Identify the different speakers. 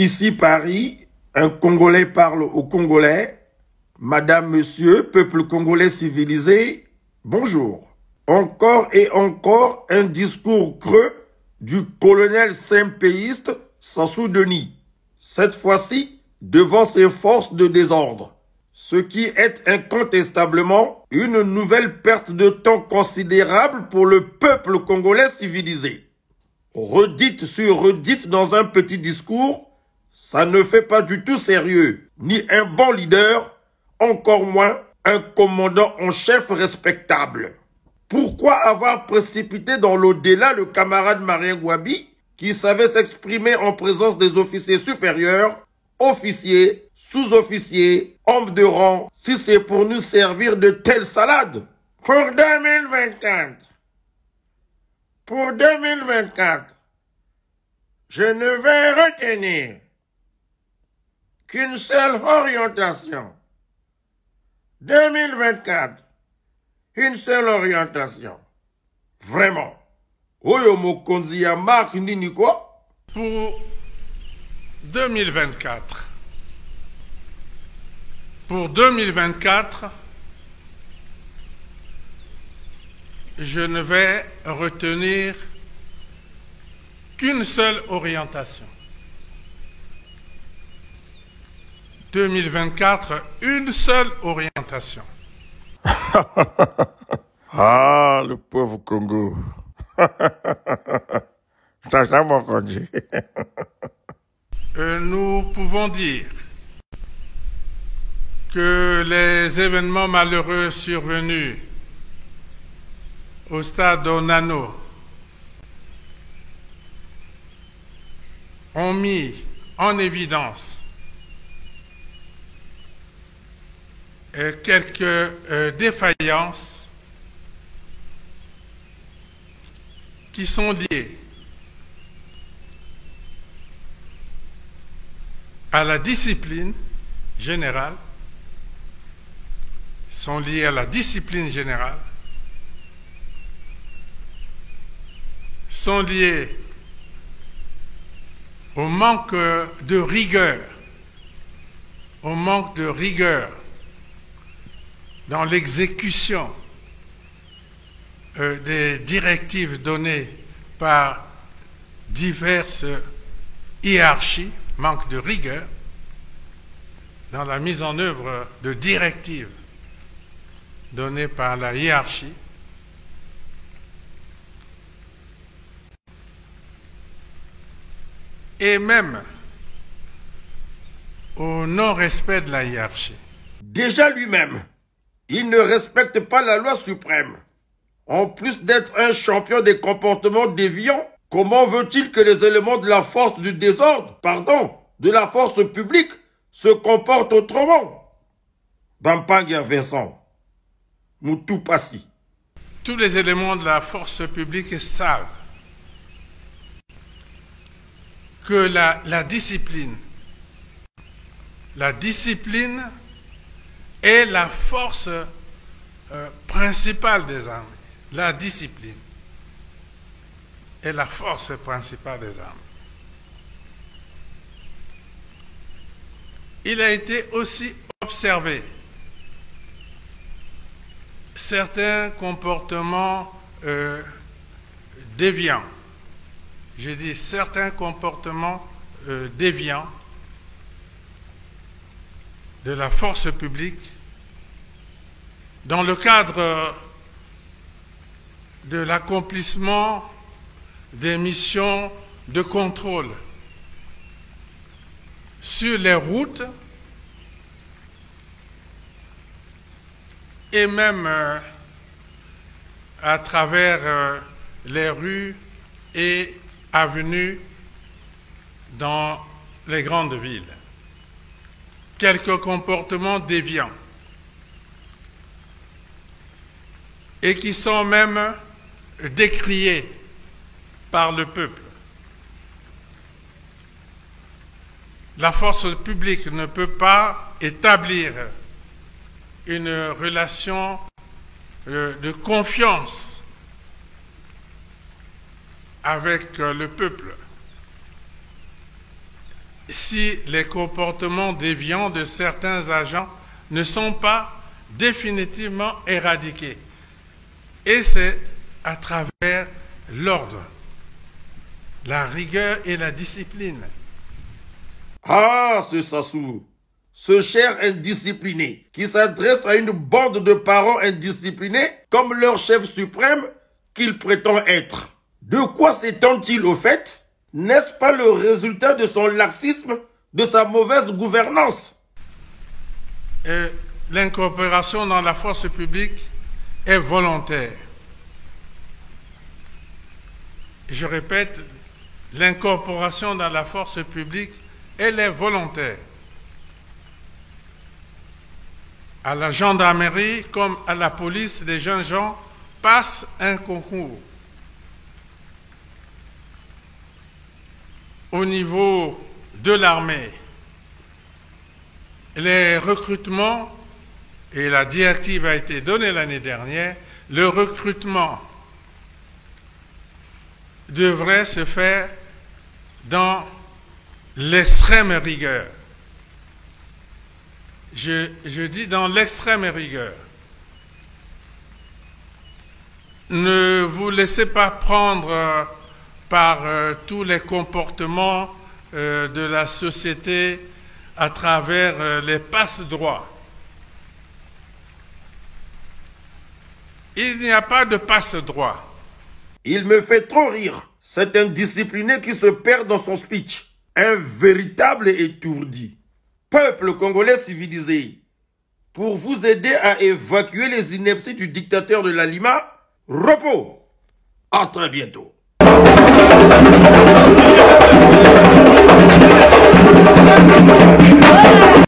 Speaker 1: Ici Paris, un Congolais parle au Congolais. Madame, monsieur, peuple congolais civilisé, bonjour. Encore et encore un discours creux du colonel sympéiste Sassou Denis. Cette fois-ci, devant ses forces de désordre. Ce qui est incontestablement une nouvelle perte de temps considérable pour le peuple congolais civilisé. Redite sur redite dans un petit discours, ça ne fait pas du tout sérieux, ni un bon leader, encore moins un commandant en chef respectable. Pourquoi avoir précipité dans l'au-delà le camarade Marien Gouabi, qui savait s'exprimer en présence des officiers supérieurs, officiers, sous-officiers, hommes de rang, si c'est pour nous servir de telle salade? Pour 2024, je ne vais retenir qu'une seule orientation. 2024, une seule orientation. Vraiment. Oyo mokonzi ya Mark nini quoi?
Speaker 2: Pour 2024. Pour 2024, je ne vais retenir qu'une seule orientation. 2024, une seule orientation.
Speaker 1: Ah, le pauvre Congo. T'as jamais entendu.
Speaker 2: Nous pouvons dire que les événements malheureux survenus au stade Onano ont mis en évidence quelques défaillances qui sont liées à la discipline générale, sont liées à au manque de rigueur, dans l'exécution des directives données par diverses hiérarchies, manque de rigueur dans la mise en œuvre de directives données par la hiérarchie, et même au non-respect de la hiérarchie.
Speaker 1: Déjà lui-même, il ne respecte pas la loi suprême. En plus d'être un champion des comportements déviants, comment veut-il que les éléments de la force du désordre, de la force publique, se comportent autrement? Bampangia Vincent, Moutou Passi.
Speaker 2: Tous les éléments de la force publique savent que la discipline est la force principale des armées. La discipline est la force principale des armées. Il a été aussi observé certains comportements déviants. J'ai dit certains comportements déviants de la force publique dans le cadre de l'accomplissement des missions de contrôle sur les routes et même à travers les rues et avenues dans les grandes villes. Quelques comportements déviants et qui sont même décriés par le peuple. La force publique ne peut pas établir une relation de confiance avec le peuple. si les comportements déviants de certains agents ne sont pas définitivement éradiqués. Et c'est à travers l'ordre, la rigueur et la discipline.
Speaker 1: Ah, ce Sassou, ce cher indiscipliné qui s'adresse à une bande de parents indisciplinés comme leur chef suprême qu'il prétend être. De quoi s'étend-il au fait? N'est-ce pas le résultat de son laxisme, de sa mauvaise gouvernance?
Speaker 2: L'incorporation dans la force publique est volontaire. Je répète, l'incorporation dans la force publique, elle est volontaire. À la gendarmerie comme à la police, les jeunes gens passent un concours. Au niveau de l'armée, les recrutements, et la directive a été donnée l'année dernière, le recrutement devrait se faire dans l'extrême rigueur. Je dis dans l'extrême rigueur. Ne vous laissez pas prendre par tous les comportements de la société à travers les passe-droits. Il n'y a pas de passe-droit.
Speaker 1: Il me fait trop rire, cet indiscipliné qui se perd dans son speech. Un véritable étourdi. Peuple congolais civilisé, pour vous aider à évacuer les inepties du dictateur de la Lima, repos. À très bientôt.